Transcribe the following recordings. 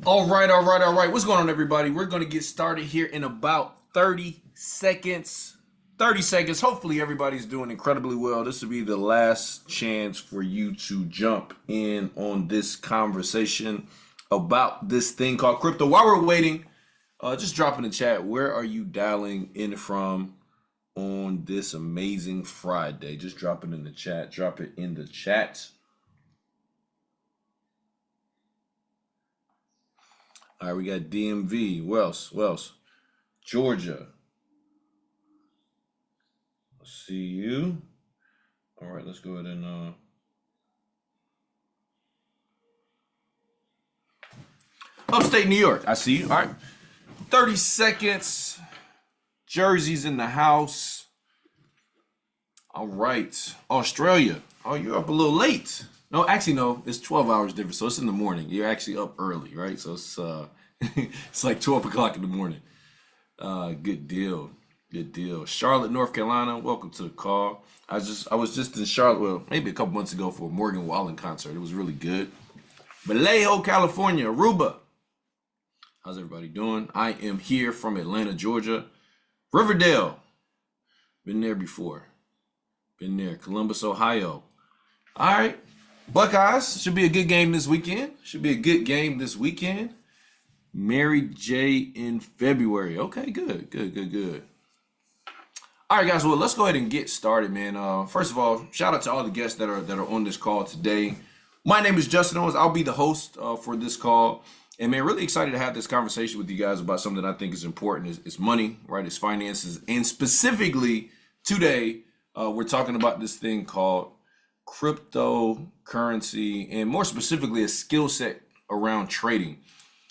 All right. What's going on, everybody? We're going to get started here in about 30 seconds. 30 seconds. Hopefully, everybody's doing incredibly well. This will be the last chance for you to jump in on this conversation about this thing called crypto. While we're waiting, just drop in the chat. Where are you dialing in from on this amazing Friday? Just drop it in the chat. Drop it in the chat. All right, we got DMV, Wells, Georgia. Let's see you. All right, let's go ahead and upstate New York. I see you. All right, 30 seconds. Jersey's in the house. All right, Australia. Oh, you're up a little late. No, actually, no. It's 12 hours different, so it's in the morning. You're actually up early, right? So it's it's like 12 o'clock in the morning. Good deal. Good deal. Charlotte, North Carolina. Welcome to the call. I was just in Charlotte, well, maybe a couple months ago for a Morgan Wallen concert. It was really good. Vallejo, California. Aruba. How's everybody doing? I am here from Atlanta, Georgia. Riverdale. Been there before. Been there. Columbus, Ohio. All right. Buckeyes, should be a good game this weekend. Mary J in February. Okay, good. All right, guys. Well, let's go ahead and get started, man. First of all, shout out to all the guests that are on this call today. My name is Justin Owens. I'll be the host for this call, and man, really excited to have this conversation with you guys about something I think is important. It's money, right? It's finances, and specifically today, we're talking about this thing called cryptocurrency, and more specifically, a skill set around trading.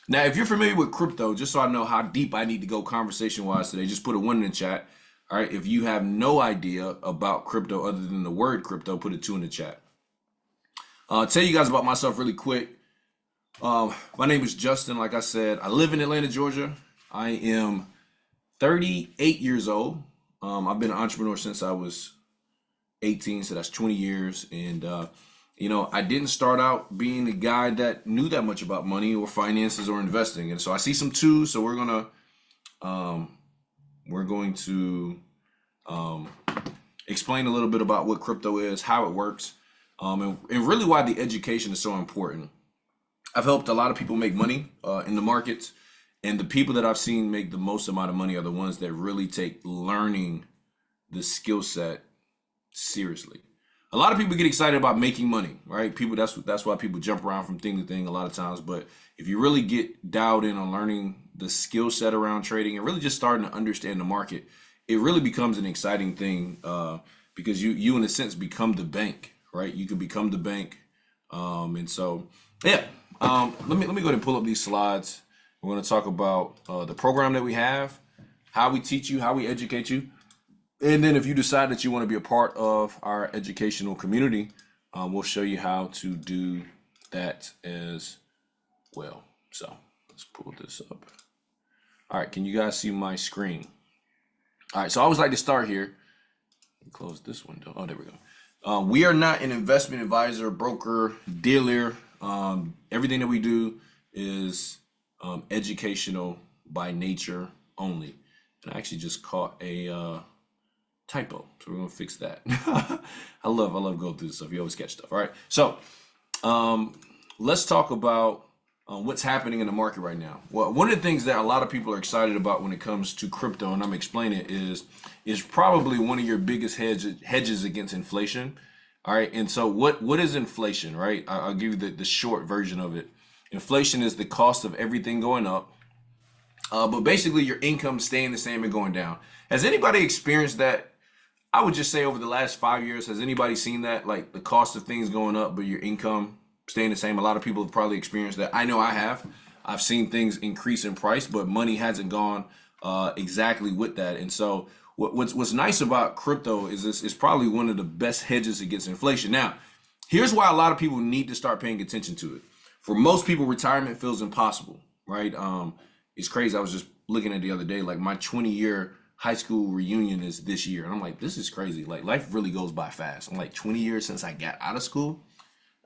Now, if you're familiar with crypto, just so I know how deep I need to go conversation-wise today, just put a 1 in the chat. All right, if you have no idea about crypto other than the word crypto, put a 2 in the chat. I'll tell you guys about myself really quick. My name is Justin. Like I said, I live in Atlanta, Georgia. I am 38 years old. I've been an entrepreneur since I was 18, so that's 20 years. And I didn't start out being the guy that knew that much about money or finances or investing. And so I see some twos. So we're going to explain a little bit about what crypto is, how it works, and really why the education is so important. I've helped a lot of people make money in the markets, and the people that I've seen make the most amount of money are the ones that really take learning the skill set seriously. A lot of people get excited about making money, right? That's why people jump around from thing to thing a lot of times. But if you really get dialed in on learning the skill set around trading and really just starting to understand the market, it really becomes an exciting thing because you in a sense become the bank, right? You can become the bank, and so yeah. Let me go ahead and pull up these slides. We're going to talk about the program that we have, how we teach you, how we educate you. And then if you decide that you want to be a part of our educational community, we'll show you how to do that as well. So let's pull this up. All right, can you guys see my screen? All right, so I always like to start here. Close this window. Oh, there we go. We are not an investment advisor, broker, dealer. Everything that we do is educational by nature only. And I actually just caught a typo, so we're gonna fix that. I love going through this stuff. You always catch stuff. All right, so let's talk about what's happening in the market right now. Well, one of the things that a lot of people are excited about when it comes to crypto, and I'm explaining it, is probably one of your biggest hedges against inflation. All right, and so what is inflation, right? I'll give you the short version of it. Inflation is the cost of everything going up, but basically your income staying the same and going down. Has anybody experienced that? I would just say over the last 5 years, has anybody seen that? Like the cost of things going up, but your income staying the same? A lot of people have probably experienced that. I know I have. I've seen things increase in price, but money hasn't gone exactly with that. And so what's nice about crypto is it's probably one of the best hedges against inflation. Now, here's why a lot of people need to start paying attention to it. For most people, retirement feels impossible, right? It's crazy. I was just looking at the other day, like my 20-year high school reunion is this year. And I'm like, this is crazy. Like life really goes by fast. I'm like 20 years since I got out of school.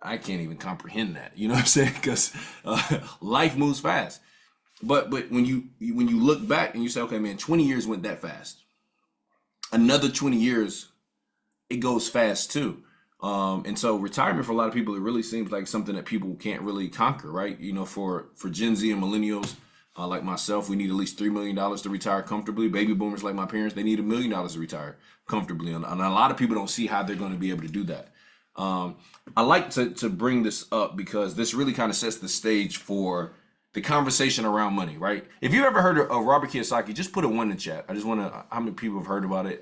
I can't even comprehend that. You know what I'm saying? Because life moves fast. But when you look back and you say, okay, man, 20 years went that fast. Another 20 years, it goes fast too. And so retirement for a lot of people, it really seems like something that people can't really conquer, right? You know, for Gen Z and millennials like myself, we need at least $3 million to retire comfortably. Baby boomers like my parents, they need $1 million to retire comfortably. And a lot of people don't see how they're going to be able to do that. I like to bring this up because this really kind of sets the stage for the conversation around money, right? If you've ever heard of Robert Kiyosaki, just put a 1 in the chat. I just want to, how many people have heard about it?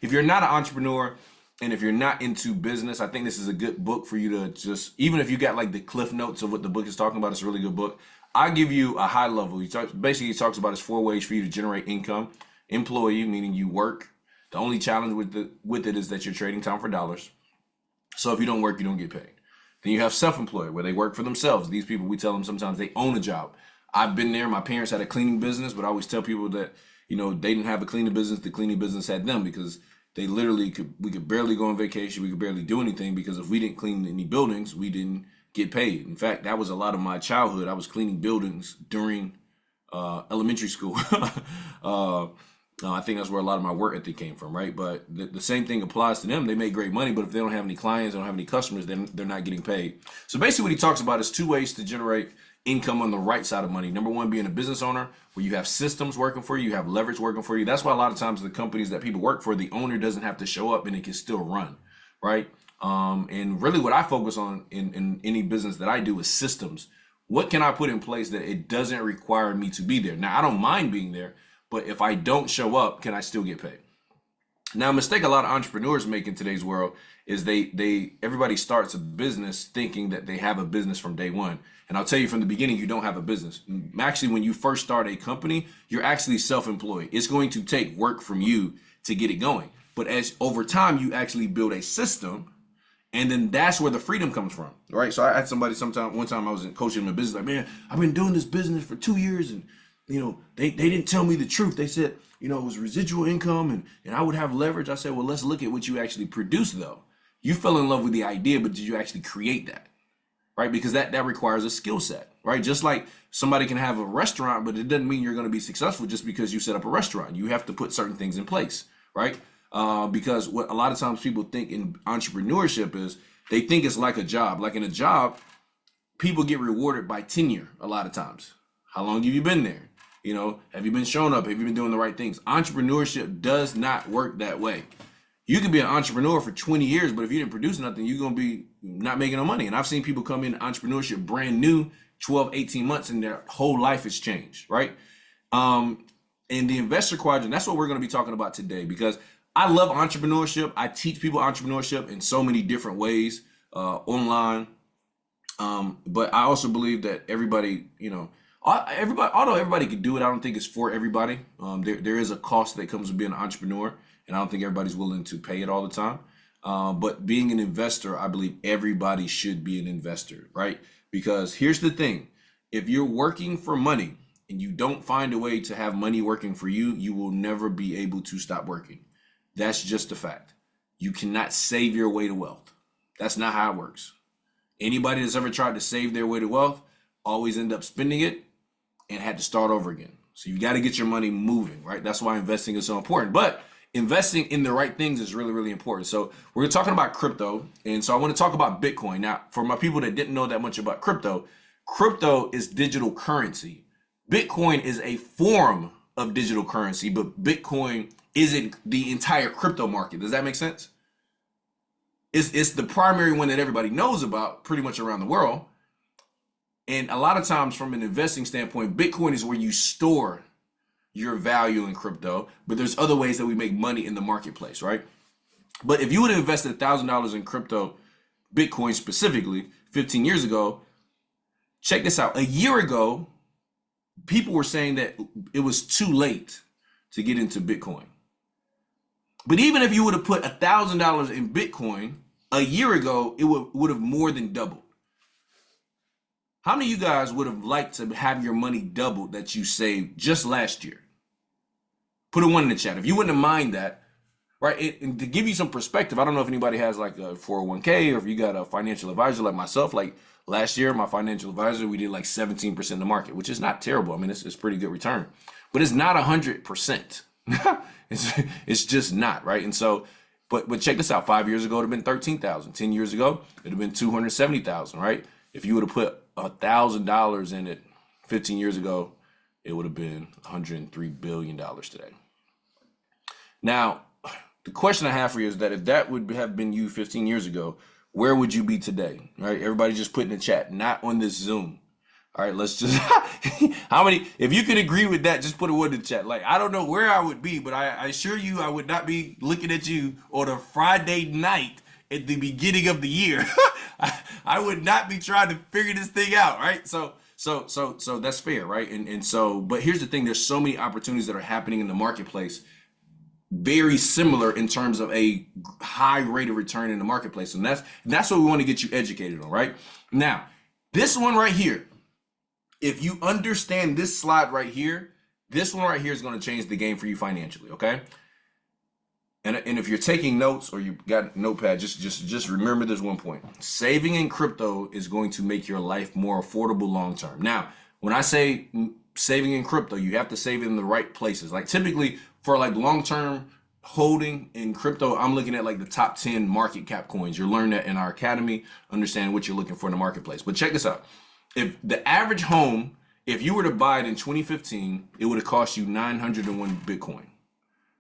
If you're not an entrepreneur and if you're not into business, I think this is a good book for you to just, even if you got like the cliff notes of what the book is talking about, it's a really good book. I'll give you a high level. He talks about his 4 ways for you to generate income. Employee, meaning you work. The only challenge with it is that you're trading time for dollars. So if you don't work, you don't get paid. Then you have self-employed, where they work for themselves. These people, we tell them sometimes they own a job. I've been there. My parents had a cleaning business, but I always tell people that, you know, they didn't have a cleaning business. The cleaning business had them, because they literally we could barely go on vacation. We could barely do anything, because if we didn't clean any buildings, we didn't get paid. In fact, that was a lot of my childhood. I was cleaning buildings during elementary school. I think that's where a lot of my work ethic came from, right? But the same thing applies to them. They make great money, but if they don't have any clients, they don't have any customers, then they're not getting paid. So basically what he talks about is 2 ways to generate income on the right side of money. Number 1, being a business owner, where you have systems working for you, you have leverage working for you. That's why a lot of times the companies that people work for, the owner doesn't have to show up and it can still run, right? And really what I focus on in any business that I do is systems. What can I put in place that it doesn't require me to be there? Now, I don't mind being there, but if I don't show up, can I still get paid? Now, a mistake a lot of entrepreneurs make in today's world is everybody starts a business thinking that they have a business from day one. And I'll tell you from the beginning, you don't have a business. Actually, when you first start a company, you're actually self-employed. It's going to take work from you to get it going. But as over time, you actually build a system, and then that's where the freedom comes from, right? So I had somebody one time I was coaching in a business, like, man, I've been doing this business for 2 years, and you know, they didn't tell me the truth. They said, you know, it was residual income and I would have leverage. I said, well, let's look at what you actually produce though. You fell in love with the idea, but did you actually create that? Right? Because that requires a skill set, right? Just like somebody can have a restaurant, but it doesn't mean you're going to be successful just because you set up a restaurant. You have to put certain things in place, right? Because what a lot of times people think in entrepreneurship is they think it's like a job. Like in a job, people get rewarded by tenure a lot of times. How long have you been there? You know, have you been showing up? Have you been doing the right things? Entrepreneurship does not work that way. You can be an entrepreneur for 20 years, but if you didn't produce nothing, you're going to be not making no money. And I've seen people come in entrepreneurship brand new, 12, 18 months, and their whole life has changed, right? In the investor quadrant, that's what we're going to be talking about today, because I love entrepreneurship. I teach people entrepreneurship in so many different ways online. But I also believe that everybody, you know, although everybody could do it, I don't think it's for everybody. There is a cost that comes with being an entrepreneur, and I don't think everybody's willing to pay it all the time. But being an investor, I believe everybody should be an investor, right? Because here's the thing. If you're working for money and you don't find a way to have money working for you, you will never be able to stop working. That's just a fact. You cannot save your way to wealth. That's not how it works. Anybody that's ever tried to save their way to wealth always end up spending it and had to start over again. So you got to get your money moving, right? That's why investing is so important. But investing in the right things is really, really important. So we're talking about crypto. And so I want to talk about Bitcoin. Now, for my people that didn't know that much about crypto, crypto is digital currency. Bitcoin is a form of digital currency, but Bitcoin isn't the entire crypto market. Does that make sense? It's the primary one that everybody knows about pretty much around the world. And a lot of times from an investing standpoint, Bitcoin is where you store your value in crypto, but there's other ways that we make money in the marketplace, right? But if you would have invested $1,000 in crypto, Bitcoin specifically, 15 years ago, check this out. A year ago, people were saying that it was too late to get into Bitcoin. But even if you would have put $1,000 in Bitcoin a year ago, it would have more than doubled. How many of you guys would have liked to have your money doubled that you saved just last year? Put a 1 in the chat. If you wouldn't have mind that, right? And to give you some perspective, I don't know if anybody has like a 401k or if you got a financial advisor like myself. Like last year, my financial advisor, we did like 17% in the market, which is not terrible. I mean, it's pretty good return, but it's not 100%. It's just not, right? And so, but check this out. 5 years ago, it'd have been 13,000. 10 years ago, it'd have been 270,000, right? If you would have put $1,000 in it 15 years ago, it would have been $103 billion today. Now, the question I have for you is that if that would have been you 15 years ago, where would you be today? Right? Everybody just put in the chat, not on this Zoom. All right, let's just, how many, if you could agree with that, just put a word in the chat. Like, I don't know where I would be, but I assure you I would not be looking at you on a Friday night at the beginning of the year. I would not be trying to figure this thing out, right? So that's fair, right? And so, but here's the thing, there's so many opportunities that are happening in the marketplace, very similar in terms of a high rate of return in the marketplace. And that's what we want to get you educated on, right? Now, this one right here, if you understand this slide right here, this one right here is going to change the game for you financially, okay? And if you're taking notes or you got a notepad, just remember this one point. Saving in crypto is going to make your life more affordable long term. Now, when I say saving in crypto, you have to save it in the right places. Like typically for like long term holding in crypto, I'm looking at like the top 10 market cap coins. You'll learn that in our academy, understand what you're looking for in the marketplace. But check this out. If the average home, if you were to buy it in 2015, it would have cost you 901 Bitcoin,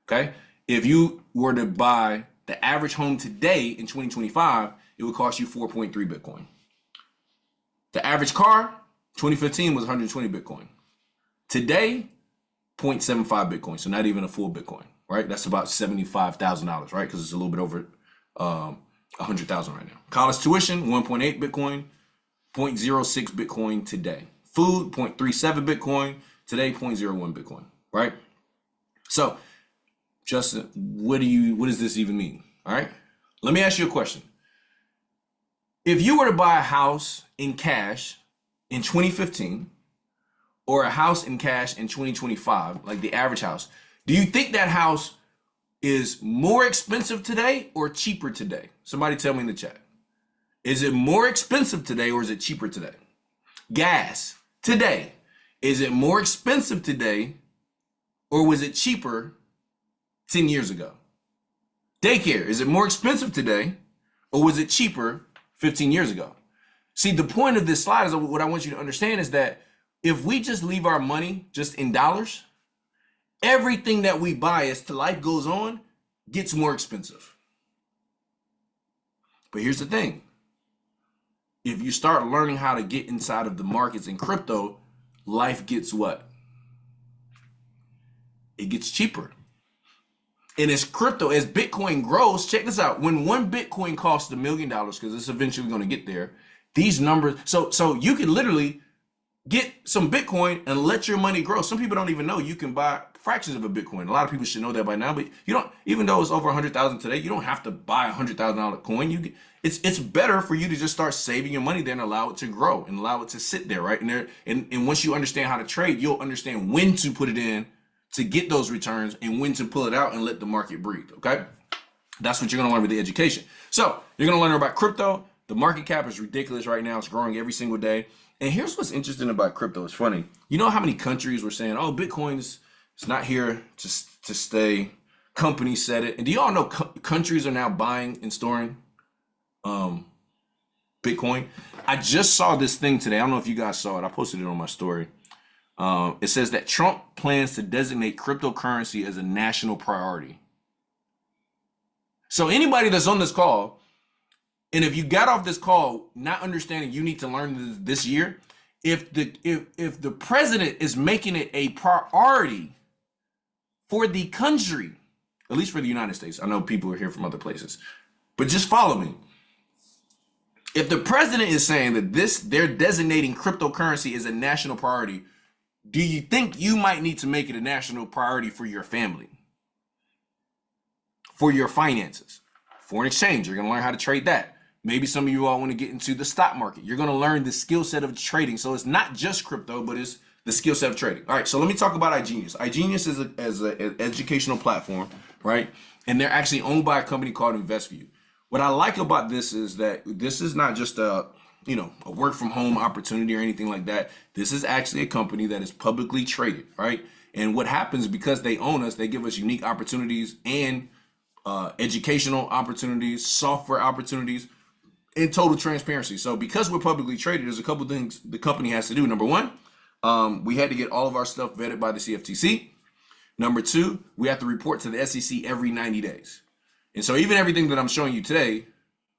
okay? If you were to buy the average home today in 2025, it would cost you 4.3 Bitcoin. The average car, 2015 was 120 Bitcoin. Today, 0.75 Bitcoin, so not even a full Bitcoin, right? That's about $75,000, right? Because it's a little bit over 100,000 right now. College tuition, 1.8 Bitcoin. 0.06 Bitcoin today. Food, 0.37 Bitcoin. Today, 0.01 Bitcoin, right? So, Justin, what does this even mean? All right. Let me ask you a question. If you were to buy a house in cash in 2015 or a house in cash in 2025, like the average house, do you think that house is more expensive today or cheaper today? Somebody tell me in the chat. Is it more expensive today or is it cheaper today? Gas today, is it more expensive today or was it cheaper 10 years ago? Daycare, is it more expensive today or was it cheaper 15 years ago? See, the point of this slide is what I want you to understand is that if we just leave our money just in dollars, everything that we buy as life goes on gets more expensive. But here's the thing. If you start learning how to get inside of the markets in crypto, life gets what? It gets cheaper. And as crypto, as Bitcoin grows, check this out. When one Bitcoin costs $1 million, because it's eventually going to get there, these numbers, so you can literally get some Bitcoin and let your money grow. Some people don't even know you can buy fractions of a Bitcoin. A lot of people should know that by now, but you don't, even though it's over 100,000 today, you don't have to buy a $100,000 coin. It's better for you to just start saving your money there and allow it to grow and allow it to sit there, right? And once you understand how to trade, you'll understand when to put it in to get those returns and when to pull it out and let the market breathe, okay? That's what you're gonna learn with the education. So you're gonna learn about crypto. The market cap is ridiculous right now. It's growing every single day. And here's what's interesting about crypto. It's funny. You know how many countries were saying, oh, Bitcoin's it's not here to stay. Companies said it. And do y'all know countries are now buying and storing Bitcoin? I just saw this thing today. I don't know if you guys saw it. I posted it on my story. It says that Trump plans to designate cryptocurrency as a national priority. So anybody that's on this call, and if you got off this call not understanding you need to learn this year, if the president is making it a priority for the country, at least for the United States, I know people are here from other places, but just follow me. If the president is saying that they're designating cryptocurrency as a national priority, do you think you might need to make it a national priority for your family? For your finances? Foreign exchange, you're gonna learn how to trade that. Maybe some of you all want to get into the stock market. You're gonna learn the skill set of trading. So it's not just crypto, but it's the skill set of trading. All right, so let me talk about iGenius. iGenius is an educational platform right? And they're actually owned by a company called InvestView. What I like about this is that this is not just a work from home opportunity or anything like that. This is actually a company that is publicly traded, right? And what happens, because they own us, they give us unique opportunities and educational opportunities, software opportunities, in total transparency. So because we're publicly traded, there's a couple things the company has to do. Number one, we had to get all of our stuff vetted by the CFTC. Number two, we have to report to the SEC every 90 days. And so even everything that I'm showing you today,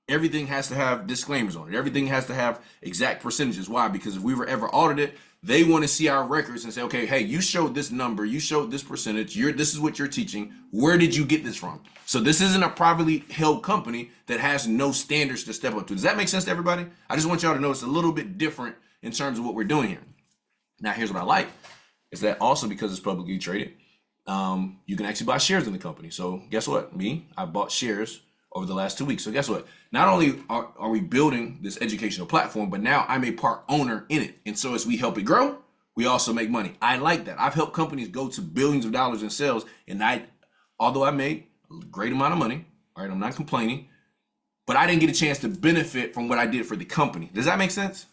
everything has to have disclaimers on it. Everything has to have exact percentages. Why? Because if we were ever audited, they want to see our records and say, okay, hey, you showed this number, you showed this percentage, this is what you're teaching. Where did you get this from? So this isn't a privately held company that has no standards to step up to. Does that make sense to everybody? I just want y'all to know it's a little bit different in terms of what we're doing here. Now, here's what I like, is that also because it's publicly traded, you can actually buy shares in the company. So guess what? I bought shares over the last 2 weeks. So guess what? Not only are we building this educational platform, but now I'm a part owner in it. And so as we help it grow, we also make money. I like that. I've helped companies go to billions of dollars in sales. And although I made a great amount of money, all right, I'm not complaining, but I didn't get a chance to benefit from what I did for the company. Does that make sense?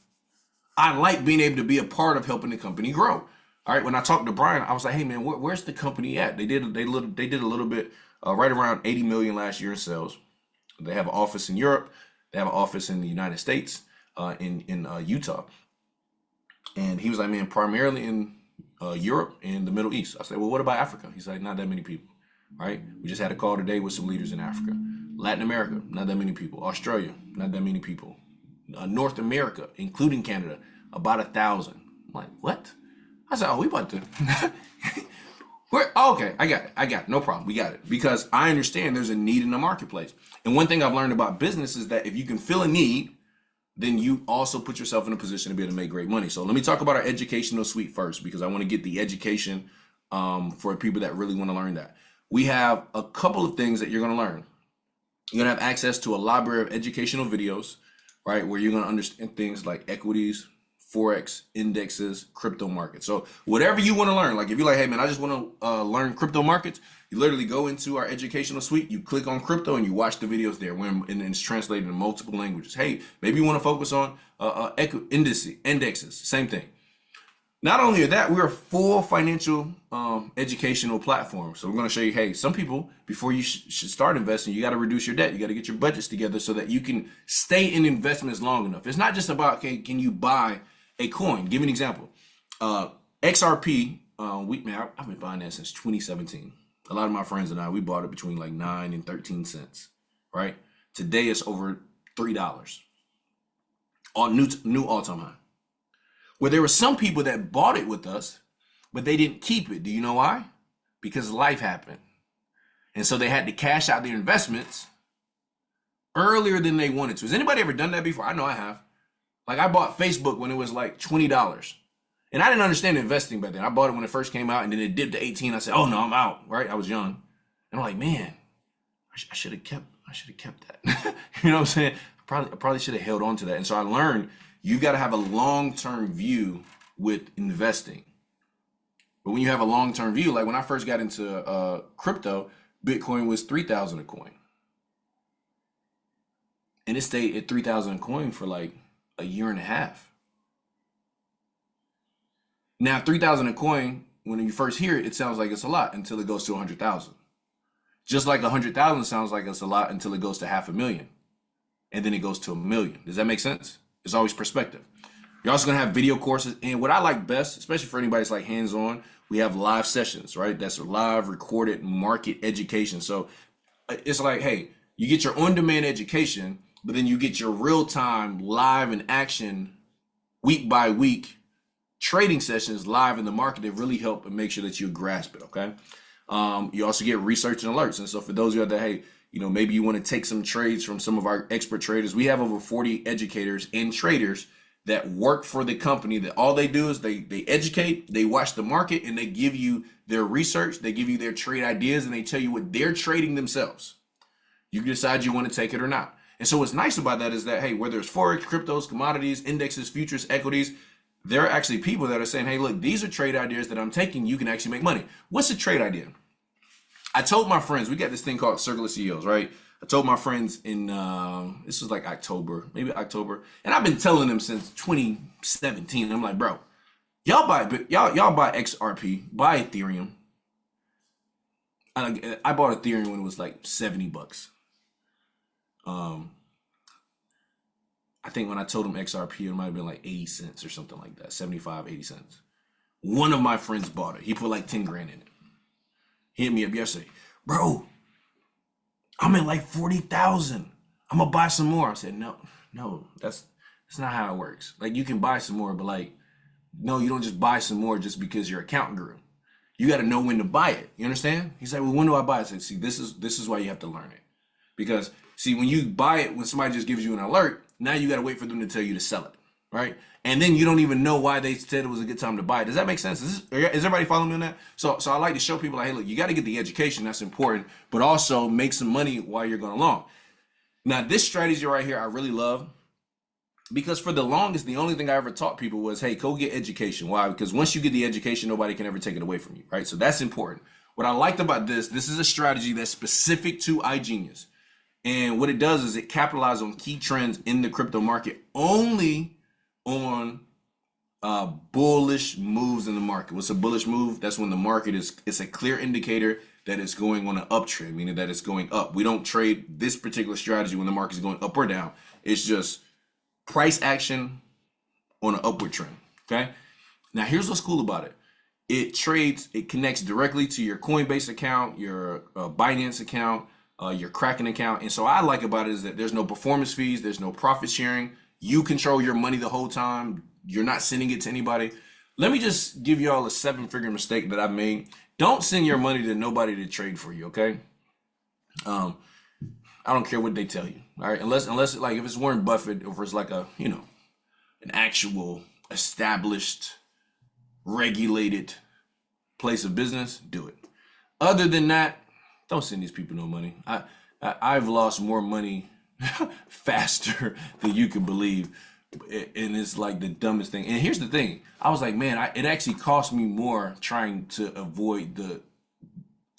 I like being able to be a part of helping the company grow. All right, when I talked to Brian, I was like, hey man, where's the company at? They did a little bit, right around 80 million last year in sales. They have an office in Europe. They have an office in the United States, in Utah. And he was like, man, primarily in Europe and the Middle East. I said, well, what about Africa? He's like, not that many people, right? We just had a call today with some leaders in Africa. Latin America, not that many people. Australia, not that many people. North America, including Canada, about 1,000. I'm like, what? I said, oh, we about to. Okay, I got it. No problem. We got it. Because I understand there's a need in the marketplace. And one thing I've learned about business is that if you can fill a need, then you also put yourself in a position to be able to make great money. So let me talk about our educational suite first, because I want to get the education for people that really want to learn that. We have a couple of things that you're going to learn. You're going to have access to a library of educational videos, right, where you're going to understand things like equities, Forex, indexes, crypto markets. So whatever you want to learn, like if you're like, hey man, I just want to learn crypto markets, you literally go into our educational suite, you click on crypto and you watch the videos there, and it's translated in multiple languages. Hey, maybe you want to focus on indexes, same thing. Not only that, we're a full financial educational platform. So we're going to show you, hey, some people, before you should start investing, you got to reduce your debt. You got to get your budgets together so that you can stay in investments long enough. It's not just about, okay, can you buy a coin? Give me an example. XRP, I've been buying that since 2017. A lot of my friends and I, we bought it between like 9 and 13 cents, right? Today it's over $3. New all-time high. Well, there were some people that bought it with us, but they didn't keep it. Do you know why? Because life happened. And so they had to cash out their investments earlier than they wanted to. Has anybody ever done that before? I know I have. Like I bought Facebook when it was like $20. And I didn't understand investing back then. I bought it when it first came out and then it dipped to 18. I said, oh no, I'm out, right? I was young. And I'm like, man, I should have kept that. You know what I'm saying? I probably should have held on to that. And so I learned you've got to have a long-term view with investing. But when you have a long-term view, like when I first got into crypto, Bitcoin was 3,000 a coin. And it stayed at 3,000 a coin for like a year and a half. Now, 3,000 a coin, when you first hear it, it sounds like it's a lot until it goes to 100,000. Just like 100,000 sounds like it's a lot until it goes to 500,000. And then it goes to 1 million. Does that make sense? It's always perspective. You're also going to have video courses. And what I like best, especially for anybody that's like hands-on, we have live sessions, right? That's live recorded market education. So it's like, hey, you get your on-demand education, but then you get your real-time live in action week by week trading sessions live in the market that really help and make sure that you grasp it, okay? You also get research and alerts. And so for those of you that, hey, maybe you want to take some trades from some of our expert traders. We have over 40 educators and traders that work for the company that all they do is they educate, they watch the market, and they give you their research, they give you their trade ideas, and they tell you what they're trading themselves. You can decide you want to take it or not. And so what's nice about that is that, hey, whether it's Forex, cryptos, commodities, indexes, futures, equities, there are actually people that are saying, hey, look, these are trade ideas that I'm taking. You can actually make money. What's a trade idea? I told my friends, we got this thing called Circle of CEOs, right? I told my friends in this was like October, maybe October, and I've been telling them since 2017. I'm like, bro, y'all buy XRP, buy Ethereum. I bought Ethereum when it was like $70. Um, I think when I told them XRP, it might have been like 80 cents or something like that, 75, 80 cents. One of my friends bought it. He put like 10 grand in it. He hit me up yesterday, bro, I'm at like 40,000. I'm gonna buy some more. I said, no, that's not how it works. Like, you can buy some more, but like, no, you don't just buy some more just because your account grew. You got to know when to buy it. You understand? He's like, well, when do I buy it? I said, see, this is why you have to learn it. Because see, when you buy it, when somebody just gives you an alert, now you got to wait for them to tell you to sell it, right? And then you don't even know why they said it was a good time to buy it. Does that make sense? Is everybody following me on that? So I like to show people, like, hey, look, you got to get the education. That's important, but also make some money while you're going along. Now, this strategy right here, I really love, because for the longest, the only thing I ever taught people was, hey, go get education. Why? Because once you get the education, nobody can ever take it away from you, right? So that's important. What I liked about this is a strategy that's specific to iGenius. And what it does is it capitalizes on key trends in the crypto market only on bullish moves in the market. What's a bullish move? That's when the market it's a clear indicator that it's going on an uptrend, meaning that it's going up. We don't trade this particular strategy when the market is going up or down. It's just price action on an upward trend. Okay. Now here's what's cool about it. It connects directly to your Coinbase account, your Binance account, your Kraken account. And so what I like about it is that there's no performance fees, there's no profit sharing. You control your money the whole time. You're not sending it to anybody. Let me just give y'all a 7-figure mistake that I've made. Don't send your money to nobody to trade for you, okay? I don't care what they tell you, all right? Unless like if it's Warren Buffett, or if it's like an actual established, regulated place of business, do it. Other than that, don't send these people no money. I've lost more money faster than you can believe, and it's like the dumbest thing. And here's the thing: I was like, man, it actually cost me more trying to avoid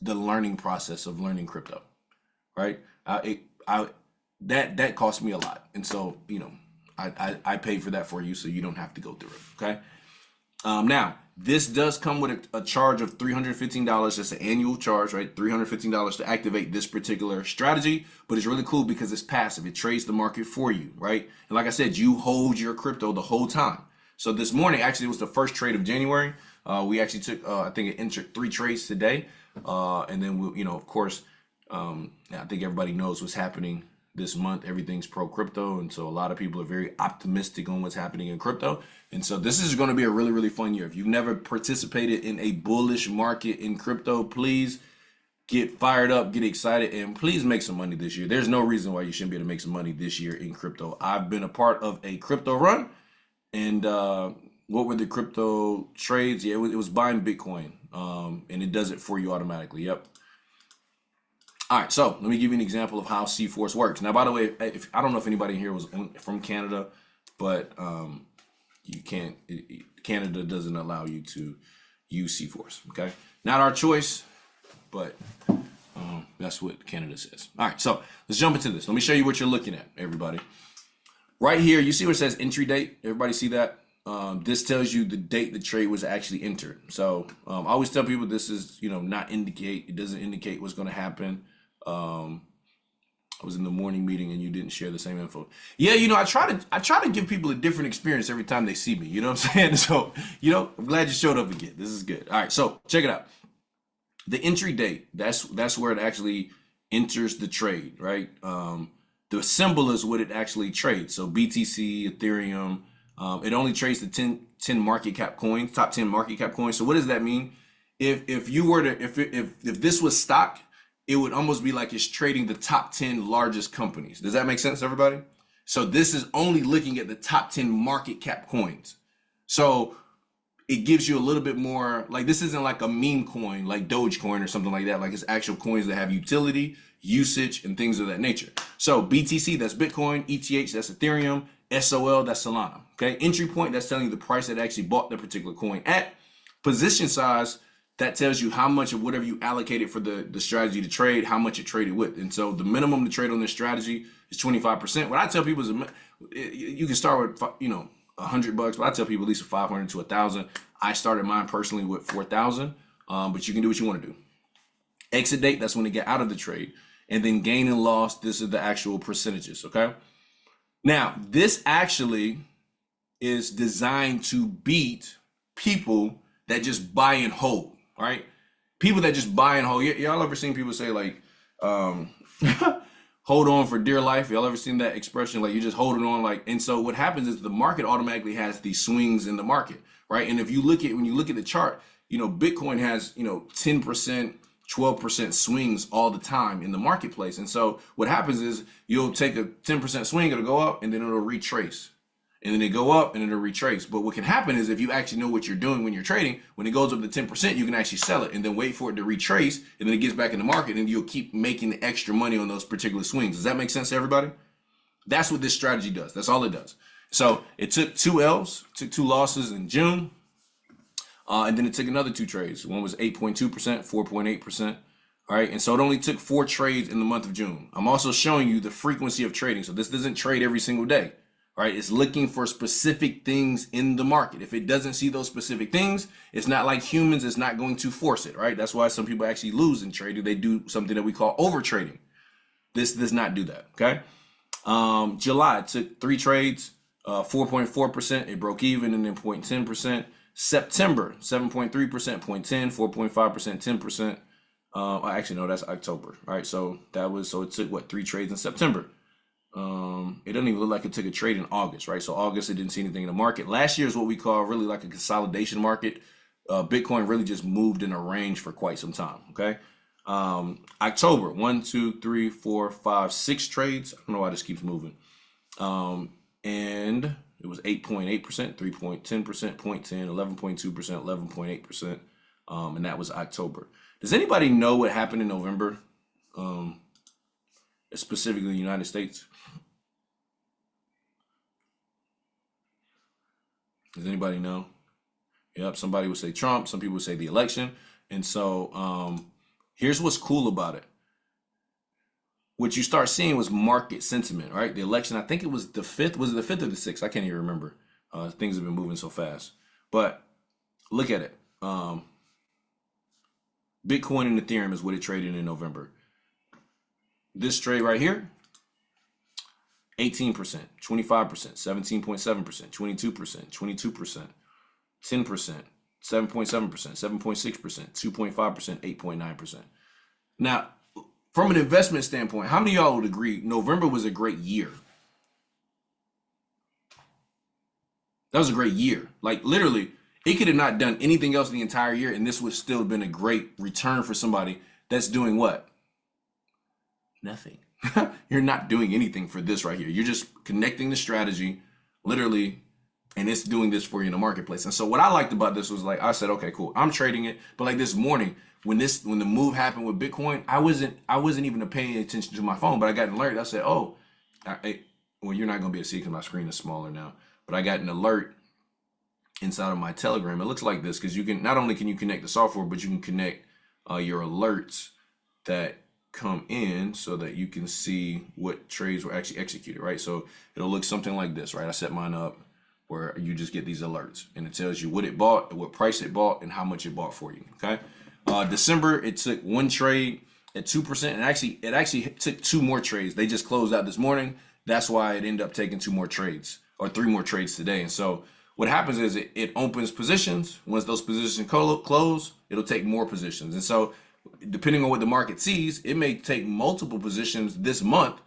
the learning process of learning crypto, right? That cost me a lot, and so I paid for that for you, so you don't have to go through it. Okay. Now, this does come with a charge of $315. That's an annual charge, right? $315 to activate this particular strategy, but it's really cool because it's passive. It trades the market for you, right? And like I said, you hold your crypto the whole time. So this morning, actually, it was the first trade of January. We actually took, I think it entered 3 trades today. And then, of course, I think everybody knows what's happening this month. Everything's pro crypto, and so a lot of people are very optimistic on what's happening in crypto. And so this is going to be a really, really fun year. If you've never participated in a bullish market in crypto, please get fired up, get excited, and please make some money this year. There's no reason why you shouldn't be able to make some money this year in crypto. I've been a part of a crypto run, and what were the crypto trades? Yeah, it was buying Bitcoin, and it does it for you automatically. Yep. All right, so let me give you an example of how C-Force works. Now, by the way, I don't know if anybody here was from Canada, but you can't. Canada doesn't allow you to use C-Force. Okay, not our choice, but that's what Canada says. All right, so let's jump into this. Let me show you what you're looking at, everybody. Right here, you see where it says entry date. Everybody see that? This tells you the date the trade was actually entered. So I always tell people this is not indicate. It doesn't indicate what's going to happen. I was in the morning meeting and you didn't share the same info. Yeah, I try to give people a different experience every time they see me. You know what I'm saying? So, I'm glad you showed up again. This is good. All right, so check it out. The entry date, that's where it actually enters the trade, right? The symbol is what it actually trades. So BTC, Ethereum, it only trades the 10 market cap coins, top 10 market cap coins. So what does that mean? If you were to if this was stock, it would almost be like it's trading the top 10 largest companies. Does that make sense, everybody? So this is only looking at the top 10 market cap coins. So it gives you a little bit more, like this isn't like a meme coin, like Dogecoin or something like that. Like it's actual coins that have utility, usage, and things of that nature. So BTC, that's Bitcoin. ETH, that's Ethereum. SOL, that's Solana. Okay, entry point, that's telling you the price that actually bought the particular coin at. Position size, that tells you how much of whatever you allocated for the strategy to trade, how much it traded with. And so the minimum to trade on this strategy is 25%. What I tell people is you can start with, $100, but I tell people at least 500 to 1,000. I started mine personally with 4,000, but you can do what you want to do. Exit date, that's when they get out of the trade. And then gain and loss, this is the actual percentages, okay? Now, this actually is designed to beat people that just buy and hold, right? People that just buy and hold. Y'all ever seen people say like, hold on for dear life? Y'all ever seen that expression? Like, you're just holding on, like, and so what happens is the market automatically has these swings in the market, right? And if you look at, when you look at the chart, Bitcoin has, 10%, 12% swings all the time in the marketplace. And so what happens is you'll take a 10% swing, it'll go up and then it'll retrace. And then it go up and it'll retrace. But what can happen is if you actually know what you're doing when you're trading, when it goes up to 10%, you can actually sell it and then wait for it to retrace. And then it gets back in the market and you'll keep making the extra money on those particular swings. Does that make sense to everybody? That's what this strategy does. That's all it does. So it took 2 L's, took 2 losses in June. And then it took another 2 trades. One was 8.2%, 4.8%. All right. And so it only took 4 trades in the month of June. I'm also showing you the frequency of trading. So this doesn't trade every single day. All right. It's looking for specific things in the market. If it doesn't see those specific things, it's not like humans. It's not going to force it. Right. That's why some people actually lose in trading. They do something that we call over trading. This does not do that. Okay. July took 3 trades, 4.4%. It broke even and then 0.10%. September, 7.3%, 0.10, 4.5%, 10%. Actually, no, that's October. All right, so it took 3 trades in September. It doesn't even look like it took a trade in August, right? So August, it didn't see anything in the market. Last year is what we call really like a consolidation market. Bitcoin really just moved in a range for quite some time. Okay. October, 1, 2, 3, 4, 5, 6 trades. I don't know why this keeps moving. And it was 8.8%, 3.10%, 0.10, 11.2%, 11.8%. And that was October. Does anybody know what happened in November? Specifically in the United States? Does anybody know? Yep, somebody would say Trump, some people would say the election. And so here's what's cool about it. What you start seeing was market sentiment, right? The election, I think it was the 5th. Was it the 5th or the 6th? I can't even remember. Things have been moving so fast. But look at it. Bitcoin and Ethereum is what it traded in November. This trade right here, 18%, 25%, 17.7%, 22%, 22%, 10%, 7.7%, 7.6%, 2.5%, 8.9%. Now, from an investment standpoint, how many of y'all would agree November was a great year? That was a great year. Like literally, it could have not done anything else the entire year, and this would still have been a great return for somebody that's doing what? Nothing. You're not doing anything for this right here. You're just connecting the strategy, literally, and it's doing this for you in the marketplace. And so what I liked about this was like, I said, okay, cool. I'm trading it. But like this morning, when the move happened with Bitcoin, I wasn't even paying attention to my phone, but I got an alert. I said, well, you're not going to be able to see because my screen is smaller now, but I got an alert inside of my Telegram. It looks like this because you can, not only can you connect the software, but you can connect your alerts that come in so that you can see what trades were actually executed, right? So it'll look something like this, right? I set mine up where you just get these alerts and it tells you what it bought, what price it bought, and how much it bought for you, okay? December, it took 1 trade at 2%, and it actually took 2 more trades. They just closed out this morning. That's why it ended up taking 2 more trades or 3 more trades today. And so what happens is it opens positions. Once those positions close, it'll take more positions. And so depending on what the market sees, it may take multiple positions this month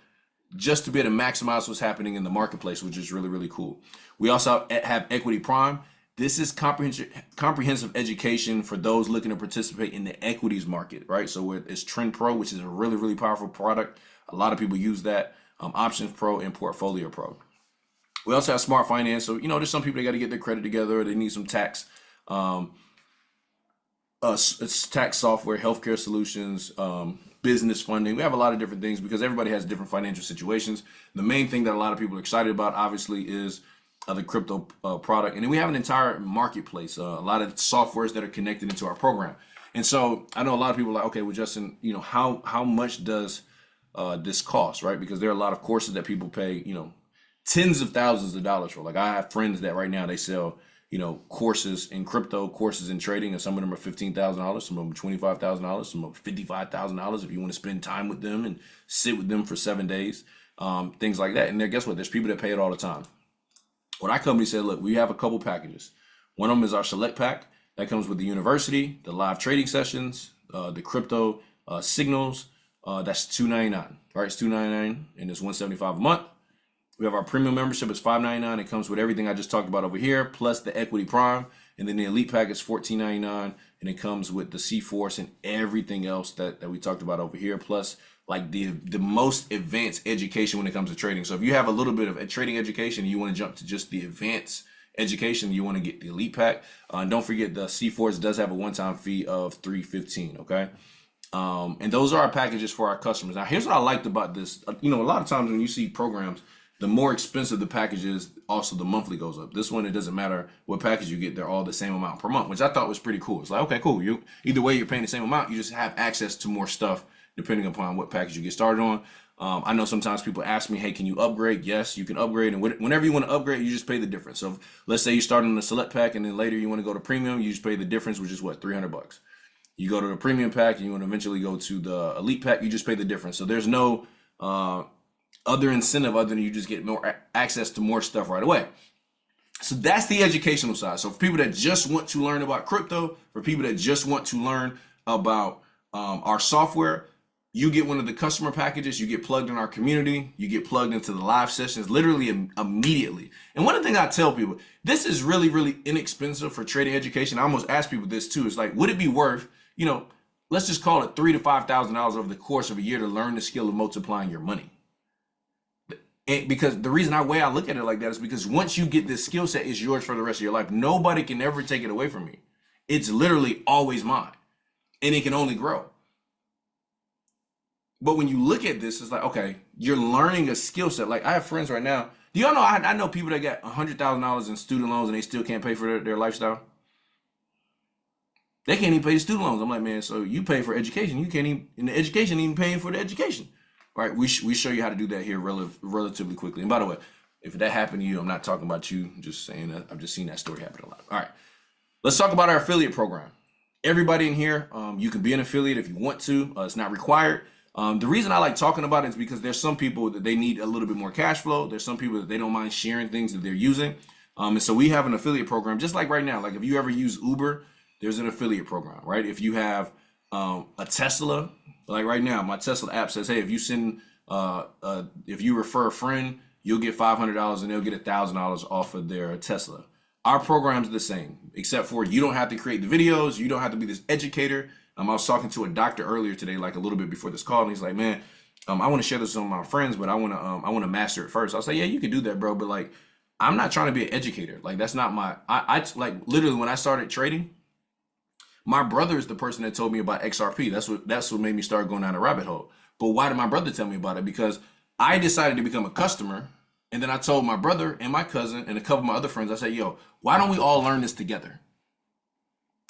just to be able to maximize what's happening in the marketplace, which is really, really cool. We also have Equity Prime. This is comprehensive education for those looking to participate in the equities market, right? So it's Trend Pro, which is a really, really powerful product. A lot of people use that. Options Pro and Portfolio Pro. We also have Smart Finance. So, there's some people that got to get their credit together. Or they need some tax software, healthcare solutions, business funding. We have a lot of different things because everybody has different financial situations. The main thing that a lot of people are excited about, obviously, is the crypto product. And then we have an entire marketplace, a lot of softwares that are connected into our program. And so I know a lot of people are like, okay, well, Justin, how much does this cost, right? Because there are a lot of courses that people pay, tens of thousands of dollars for. Like I have friends that right now they sell, courses in crypto, courses in trading, and some of them are $15,000, some of them are $25,000, some of them $55,000 if you want to spend time with them and sit with them for 7 days, things like that. And then guess what? There's people that pay it all the time. What our company said, look, we have a couple packages. One of them is our select pack that comes with the university, the live trading sessions, the crypto signals. That's $299, right? It's $299 and it's $175 a month. We have our premium membership, it's $599. It comes with everything I just talked about over here, plus the equity prime. And then the elite pack is $14.99, and it comes with the C-Force and everything else that we talked about over here, plus like the most advanced education when it comes to trading. So if you have a little bit of a trading education and you want to jump to just the advanced education, you want to get the elite pack. And don't forget the C-Force does have a one-time fee of $315, okay? And those are our packages for our customers. Now, here's what I liked about this. A lot of times when you see programs, the more expensive the package is, also the monthly goes up. This one, it doesn't matter what package you get, they're all the same amount per month, which I thought was pretty cool. It's like, okay, cool. Either way, you're paying the same amount. You just have access to more stuff depending upon what package you get started on. I know sometimes people ask me, hey, can you upgrade? Yes, you can upgrade. And whenever you want to upgrade, you just pay the difference. So let's say you start on the select pack and then later you want to go to premium, you just pay the difference, which is what, $300. You go to the premium pack and you want to eventually go to the elite pack, you just pay the difference. So there's no other incentive other than you just get more access to more stuff right away. So that's the educational side. So for people that just want to learn about crypto, for people that just want to learn about our software, you get one of the customer packages, you get plugged in our community, you get plugged into the live sessions literally immediately. And one of the things I tell people, this is really, really inexpensive for trading education. I almost ask people this too. It's like, would it be worth, let's just call it $3,000 to $5,000 over the course of a year to learn the skill of multiplying your money? And because the reason way I look at it like that is because once you get this skill set, it's yours for the rest of your life. Nobody can ever take it away from me. It's literally always mine, and it can only grow. But when you look at this, it's like, okay, you're learning a skill set. Like I have friends right now. Do y'all know, I know people that got $100,000 in student loans and they still can't pay for their lifestyle. They can't even pay the student loans. I'm like, man, so you pay for education. You can't even, in the education, even paying for the education. Right, we show you how to do that here relatively quickly. And by the way, if that happened to you, I'm not talking about you, I'm just saying that I've just seen that story happen a lot. All right, let's talk about our affiliate program. Everybody in here, you can be an affiliate if you want to. It's not required. The reason I like talking about it is because there's some people that they need a little bit more cash flow. There's some people that they don't mind sharing things that they're using. And so we have an affiliate program, just like right now. Like if you ever use Uber, there's an affiliate program, right? If you have a Tesla, like right now, my Tesla app says, hey, if you send, if you refer a friend, you'll get $500 and they'll get $1,000 off of their Tesla. Our program's the same, except for you don't have to create the videos. You don't have to be this educator. I was talking to a doctor earlier today, like a little bit before this call, and he's like, man, I want to share this with my friends, but I want to master it first. I was like, yeah, you can do that, bro. But like, I'm not trying to be an educator. Like, that's not I like literally when I started trading, my brother is the person that told me about XRP. That's what made me start going down a rabbit hole. But why did my brother tell me about it? Because I decided to become a customer, and then I told my brother and my cousin and a couple of my other friends, I said, yo, why don't we all learn this together?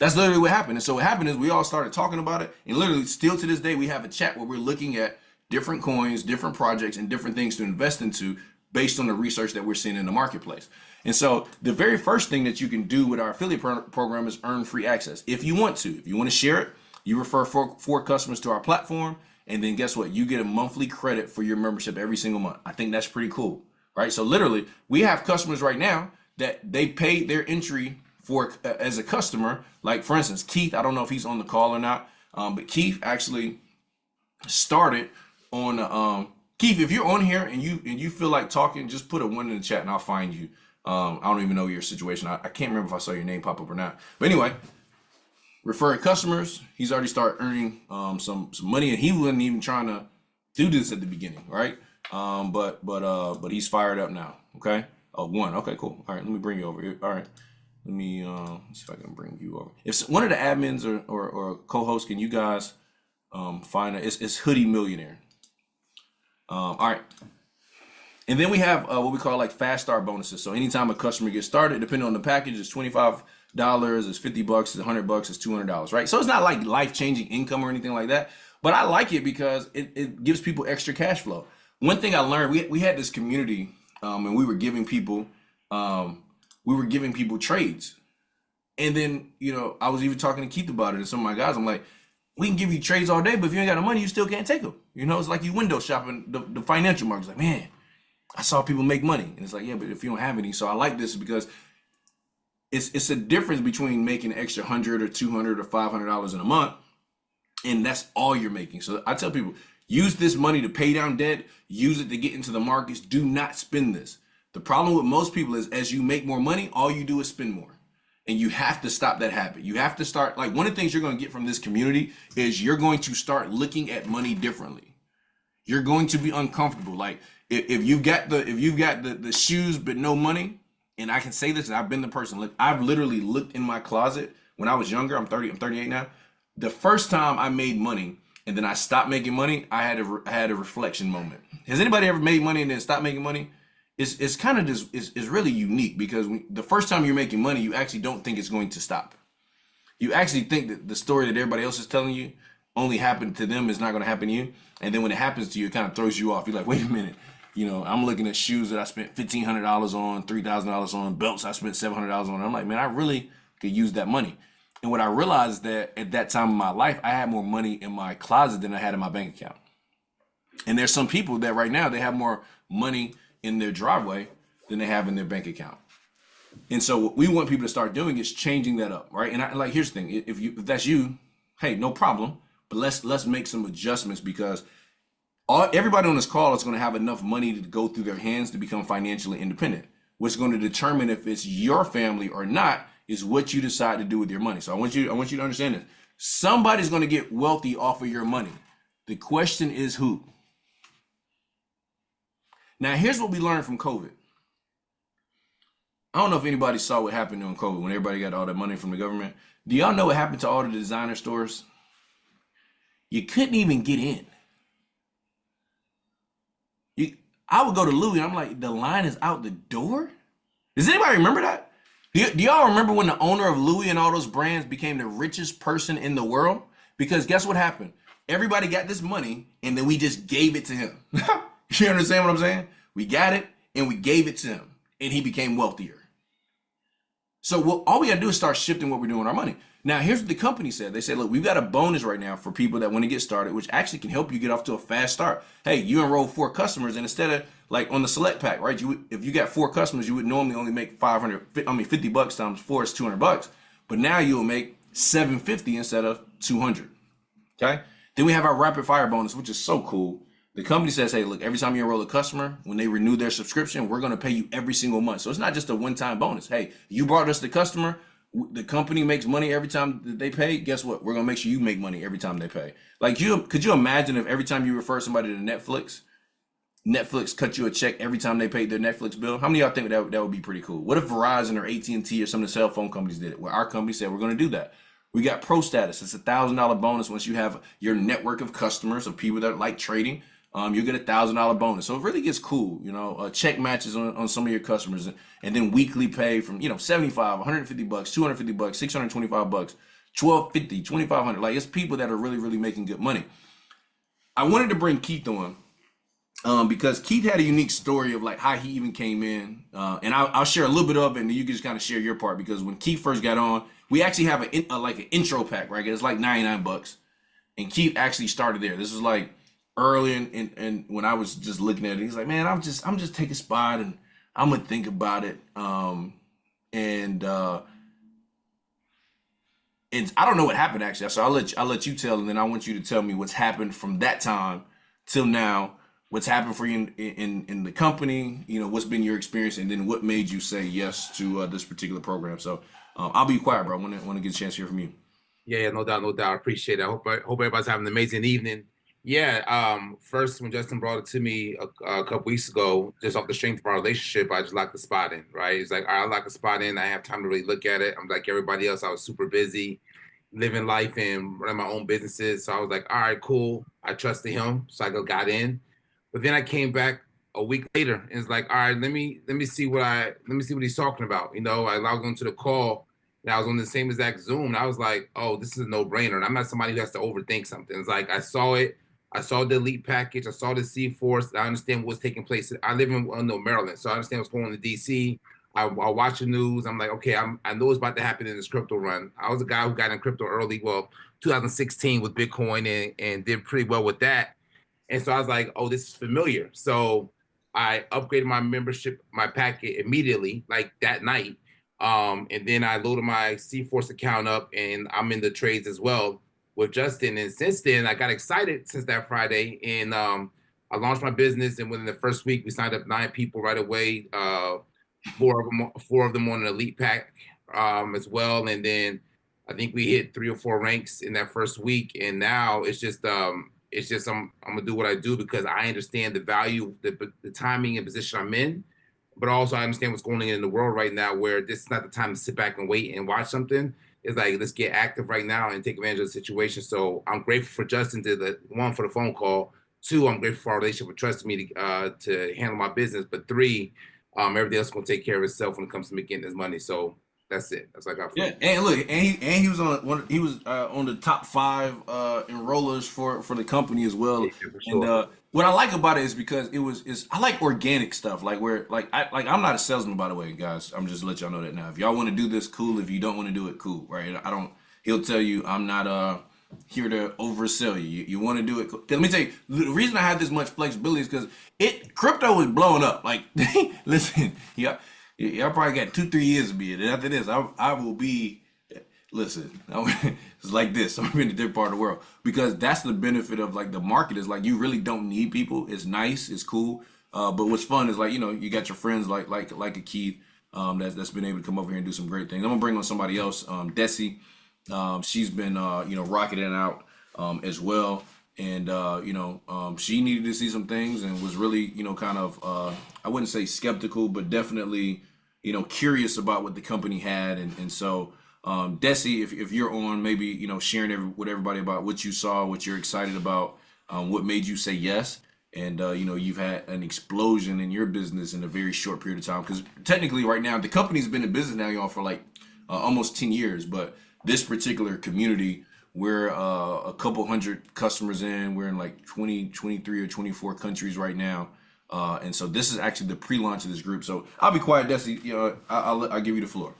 That's literally what happened. And so what happened is we all started talking about it, and literally still to this day, we have a chat where we're looking at different coins, different projects, and different things to invest into based on the research that we're seeing in the marketplace. And so the very first thing that you can do with our affiliate program is earn free access. If you want to share it, you refer four customers to our platform, and then guess what? You get a monthly credit for your membership every single month. I think that's pretty cool, right? So literally, we have customers right now that they paid their entry for as a customer. Like for instance, Keith, I don't know if he's on the call or not, but Keith actually started on Keith, if you're on here and you feel like talking, just put a 1 in the chat and I'll find you. I don't even know your situation. I can't remember if I saw your name pop up or not. But anyway, referring customers, he's already started earning some money, and he wasn't even trying to do this at the beginning, right? But he's fired up now. Okay. Oh, 1. Okay, cool. All right, let me bring you over here. All right. Let me see if I can bring you over. If one of the admins or co-hosts, can you guys find it? It's Hoodie Millionaire. All right. And then we have what we call like fast start bonuses. So anytime a customer gets started, depending on the package, it's $25 dollars, it's 50 bucks, it's 100 bucks, it's $200, right? So it's not like life changing income or anything like that. But I like it because it gives people extra cash flow. One thing I learned, we had this community, and we were giving people trades. And then, I was even talking to Keith about it and some of my guys. I'm like, we can give you trades all day, but if you ain't got no money, you still can't take them. It's like you window shopping the financial markets. Like, man, I saw people make money. And it's like, yeah, but if you don't have any. So I like this because it's a difference between making an extra 100 or 200 or $500 in a month, and that's all you're making. So I tell people, use this money to pay down debt, use it to get into the markets. Do not spend this. The problem with most people is as you make more money, all you do is spend more. And you have to stop that habit. You have to start, like, one of the things you're going to get from this community is you're going to start looking at money differently. You're going to be uncomfortable. Like, if you've got the shoes but no money, and I can say this, and I've been the person. Look, I've literally looked in my closet when I was younger. I'm 38 now. The first time I made money and then I stopped making money, I had a reflection moment. Has anybody ever made money and then stopped making money? It's kind of just it's really unique because the first time you're making money, you actually don't think it's going to stop. You actually think that the story that everybody else is telling you only happened to them is not going to happen to you. And then when it happens to you, it kind of throws you off. You're like, wait a minute. I'm looking at shoes that I spent $1,500 on, $3,000 on, belts I spent $700 on. I'm like, man, I really could use that money. And what I realized is that at that time in my life, I had more money in my closet than I had in my bank account. And there's some people that right now they have more money in their driveway than they have in their bank account. And so what we want people to start doing is changing that up, right? And here's the thing: if that's you, hey, no problem. But let's make some adjustments because everybody on this call is going to have enough money to go through their hands to become financially independent. What's going to determine if it's your family or not is what you decide to do with your money. So I want you to understand this. Somebody's going to get wealthy off of your money. The question is who? Now, here's what we learned from COVID. I don't know if anybody saw what happened during COVID when everybody got all that money from the government. Do y'all know what happened to all the designer stores? You couldn't even get in. I would go to Louis and I'm like, the line is out the door? Does anybody remember that? Do y'all remember when the owner of Louis and all those brands became the richest person in the world? Because guess what happened? Everybody got this money and then we just gave it to him. You understand what I'm saying? We got it and we gave it to him and he became wealthier. So all we got to do is start shifting what we're doing with our money. Now, here's what the company said. They said, look, we've got a bonus right now for people that want to get started, which actually can help you get off to a fast start. Hey, you enroll 4 customers, and instead of like on the select pack, right? If you got 4 customers, you would normally only make $50 times 4 is $200. But now you'll make $750 instead of $200. Okay. Then we have our rapid fire bonus, which is so cool. The company says, hey, look, every time you enroll a customer, when they renew their subscription, we're going to pay you every single month. So it's not just a one-time bonus. Hey, you brought us the customer. The company makes money every time that they pay. Guess what? We're going to make sure you make money every time they pay. Like, could you imagine if every time you refer somebody to Netflix cut you a check every time they paid their Netflix bill? How many of y'all think that would be pretty cool? What if Verizon or AT&T or some of the cell phone companies did it? Well, our company said we're going to do that. We got pro status. It's $1,000 bonus once you have your network of customers, of people that like trading. You get $1,000 bonus. So it really gets cool, check matches on some of your customers and then weekly pay from, $75, $150, $250, $625, $1,250, $2,500. Like, it's people that are really, really making good money. I wanted to bring Keith on because Keith had a unique story of like how he even came in. And I'll share a little bit of it and then you can just kind of share your part because when Keith first got on, we actually have an intro pack, right? It's like $99. And Keith actually started there. This was like early and when I was just looking at it, he's like, man, I'm just taking a spot and I'm gonna think about it. And I don't know what happened actually. So I'll let you tell, and then I want you to tell me what's happened from that time till now. What's happened for you in the company? What's been your experience, and then what made you say yes to this particular program? So I'll be quiet, bro. I want to get a chance to hear from you. Yeah, no doubt, no doubt. I appreciate it. I hope everybody's having an amazing evening. Yeah, first when Justin brought it to me a couple weeks ago, just off the strength of our relationship, I just locked the spot in, right? It's like, all right, I locked the spot in. I have time to really look at it. I'm like everybody else, I was super busy living life and running my own businesses. So I was like, all right, cool. I trusted him. So I got in. But then I came back a week later and it's like, all right, let me see what he's talking about. I logged onto the call And I was on the same exact Zoom. And I was like, oh, this is a no-brainer. And I'm not somebody who has to overthink something. It's like I saw it. I saw the elite package. I saw the C Force. I understand what's taking place. I live in Maryland, so I understand what's going on in DC. I watch the news. I'm like, okay, I know it's about to happen in this crypto run. I was a guy who got in crypto early, well, 2016 with Bitcoin and did pretty well with that. And so I was like, oh, this is familiar. So I upgraded my membership, my packet immediately, like that night. And then I loaded my C-Force account up and I'm in the trades as well with Justin. And since then, I got excited since that Friday. And I launched my business. And within the first week, we signed up 9 people right away. Four of them on an elite pack as well. And then I think we hit 3 or 4 ranks in that first week. And now it's just I'm gonna do what I do because I understand the value, the timing and position I'm in, but also I understand what's going on in the world right now, where this is not the time to sit back and wait and watch something. It's like let's get active right now and take advantage of the situation. So I'm grateful for Justin to the one for the phone call. 2, I'm grateful for our relationship for trusting me to handle my business. But 3, everything else is gonna take care of itself when it comes to me getting this money. So that's it. That's what I got for Yeah, you. and look, and he was on one. He was on the top 5 enrollers for the company as well. Yeah, for And sure. what I like about it is because is I like organic stuff. Like where I'm not a salesman, by the way, guys. I'm just let y'all know that now. If y'all want to do this, cool. If you don't want to do it, cool. Right? I don't. He'll tell you I'm not here to oversell you. You want to do it. 'Cause let me tell you, the reason I have this much flexibility is because crypto was blowing up. Like, listen, yeah, y'all probably got 2-3 years of me, and after this, I will be. Listen, it's like this. I'm in a different part of the world because that's the benefit of like the market is like you really don't need people. It's nice, it's cool. But what's fun is like you got your friends like a Keith that's been able to come over here and do some great things. I'm gonna bring on somebody else, Desi. She's been rocking it out as well, and she needed to see some things and was really kind of I wouldn't say skeptical, but definitely curious about what the company had, and so Desi, if you're on, maybe sharing with everybody about what you saw, what you're excited about, what made you say yes, and you've had an explosion in your business in a very short period of time. Because technically, right now, the company's been in business now, y'all, for like almost 10 years, but this particular community, we're a couple hundred customers in. We're in like 20, 23, or 24 countries right now. And so this is actually the pre-launch of this group. So I'll be quiet, Desi. I'll give you the floor.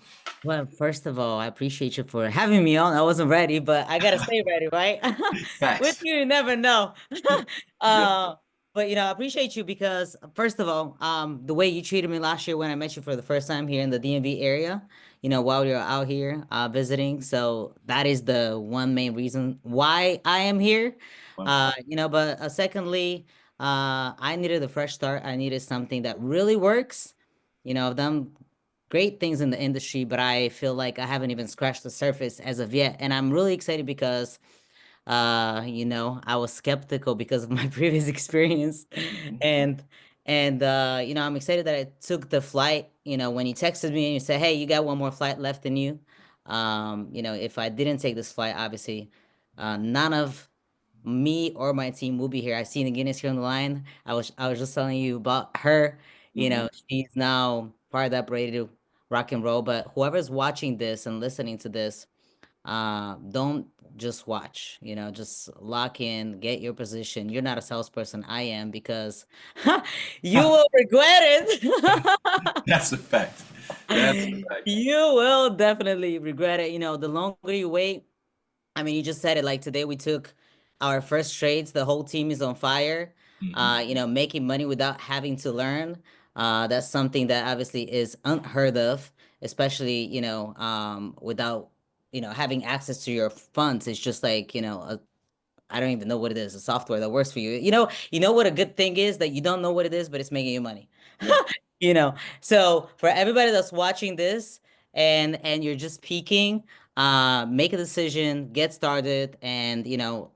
Well, first of all, I appreciate you for having me on. I wasn't ready, but I gotta stay ready, right? With Facts. you, you never know. Yeah. uh, but I appreciate you because first of all, the way you treated me last year when I met you for the first time here in the DMV area, while we were out here visiting. So that is the one main reason why I am here. Wow. But secondly, I needed a fresh start. I needed something that really works. I've done great things in the industry, but I feel like I haven't even scratched the surface as of yet. And I'm really excited because I was skeptical because of my previous experience. Mhm. And I'm excited that I took the flight, when you texted me and you said, "Hey, you got one more flight left in you." If I didn't take this flight, obviously, none of me or my team will be here. I seen the Guinness here on the line. I was just telling you about her. Mhm. She's now fired up, ready to rock and roll. But whoever's watching this and listening to this, don't just watch. Just lock in, get your position. You're not a salesperson. I am because you will regret it. That's a fact. That's a fact. You will definitely regret it. The longer you wait, I mean, you just said it like today we took our first trades. The whole team is on fire. Mhm. Making money without having to learn. That's something that obviously is unheard of, especially, without, having access to your funds. It's just like, I don't even know what it is, a software that works for you. You know what a good thing is that you don't know what it is, but it's making you money. Yeah. You know. So for everybody that's watching this and you're just peeking, make a decision, get started, and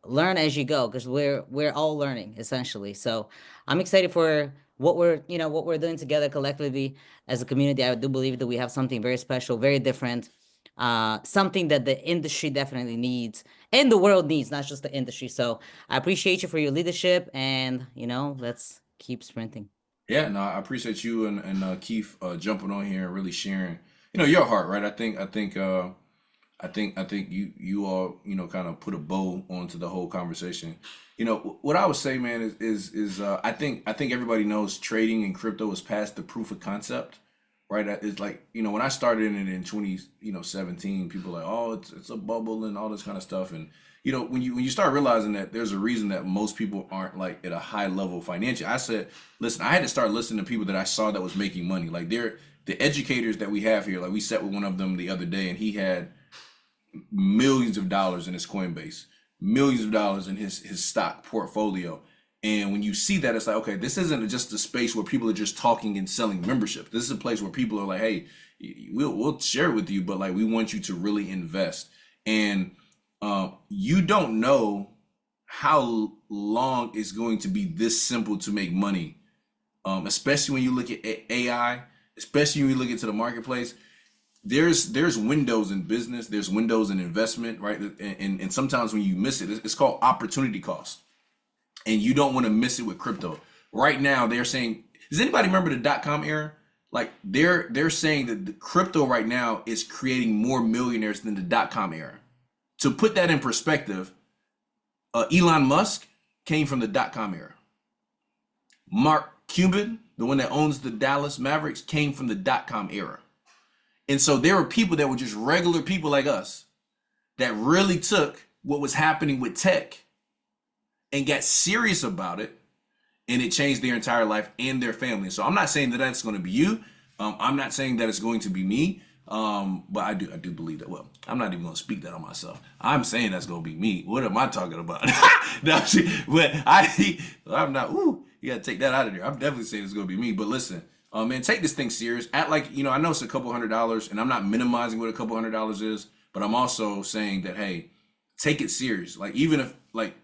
learn as you go because we're all learning essentially. So I'm excited for what we're doing together collectively as a community. I do believe that we have something very special, very different, something that the industry definitely needs and the world needs, not just the industry. So I appreciate you for your leadership and let's keep sprinting. Yeah, no, I appreciate you and Keith jumping on here and really sharing. your heart, right? I think you all, kind of put a bow onto the whole conversation. What I would say, man, is I think everybody knows trading in crypto is past the proof of concept, right? It's like, when I started in it in 2017, people were like, oh, it's a bubble and all this kind of stuff. And when you start realizing that there's a reason that most people aren't like at a high level financially, I said, listen, I had to start listening to people that I saw that was making money. Like they're the educators that we have here. Like we sat with one of them the other day, and he had millions of dollars in his Coinbase, millions of dollars in his stock portfolio. And when you see that, it's like, okay, this isn't just a space where people are just talking and selling memberships. This is a place where people are like, hey, we'll share it with you, but like we want you to really invest. And you don't know how long it's going to be this simple to make money, especially when you look at AI, especially when you look into the marketplace. There's windows in business, there's windows in investment, right? And sometimes when you miss it, it's called opportunity cost. And you don't want to miss it with crypto. Right now, they're saying, does anybody remember the dot-com era? Like they're saying that the crypto right now is creating more millionaires than the dot-com era. To put that in perspective, Elon Musk came from the dot-com era. Mark Cuban, the one that owns the Dallas Mavericks, came from the dot-com era. And so there were people that were just regular people like us that really took what was happening with tech and got serious about it, and it changed their entire life and their family. So I'm not saying that that's going to be you. I'm not saying that it's going to be me. But I do believe that. Well, I'm not even going to speak that on myself. I'm saying that's going to be me. What am I talking about? No, but I'm not. Ooh, you got to take that out of there. I'm definitely saying it's going to be me. But listen, man, take this thing serious. Act like, I know it's a couple $100s, and I'm not minimizing what a couple $100s is, but I'm also saying that, hey, take it serious. Like, even if, like,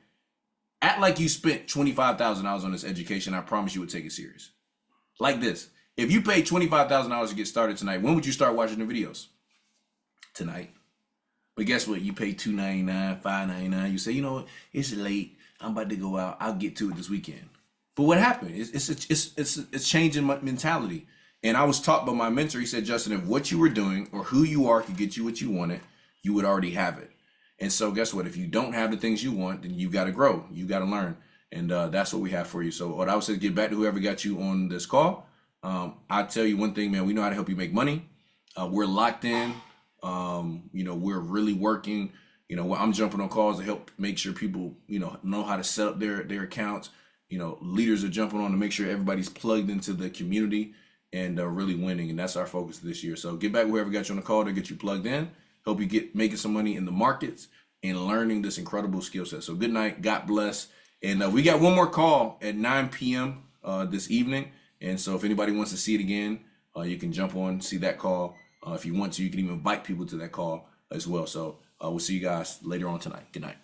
act like you spent $25,000 on this education. I promise you would take it serious. Like this. If you paid $25,000 to get started tonight, when would you start watching the videos? Tonight. But guess what? You pay $2.99, $5.99. You say, you know what? It's late. I'm about to go out. I'll get to it this weekend. But what happened? It's changing my mentality. And I was taught by my mentor. He said, Justin, if what you were doing or who you are could get you what you wanted, you would already have it. And so guess what? If you don't have the things you want, then you got to grow. You got to learn. And that's what we have for you. So what I would say, get back to whoever got you on this call. I'll tell you one thing, man. We know how to help you make money. We're locked in. We're really working. I'm jumping on calls to help make sure people, know how to set up their accounts. Leaders are jumping on to make sure everybody's plugged into the community and really winning. And that's our focus this year. So get back whoever got you on the call to get you plugged in. Help you get making some money in the markets and learning this incredible skill set. So good night. God bless. And we got one more call at 9 p.m. This evening. And so if anybody wants to see it again, you can jump on, see that call. If you want to, you can even invite people to that call as well. So we'll see you guys later on tonight. Good night.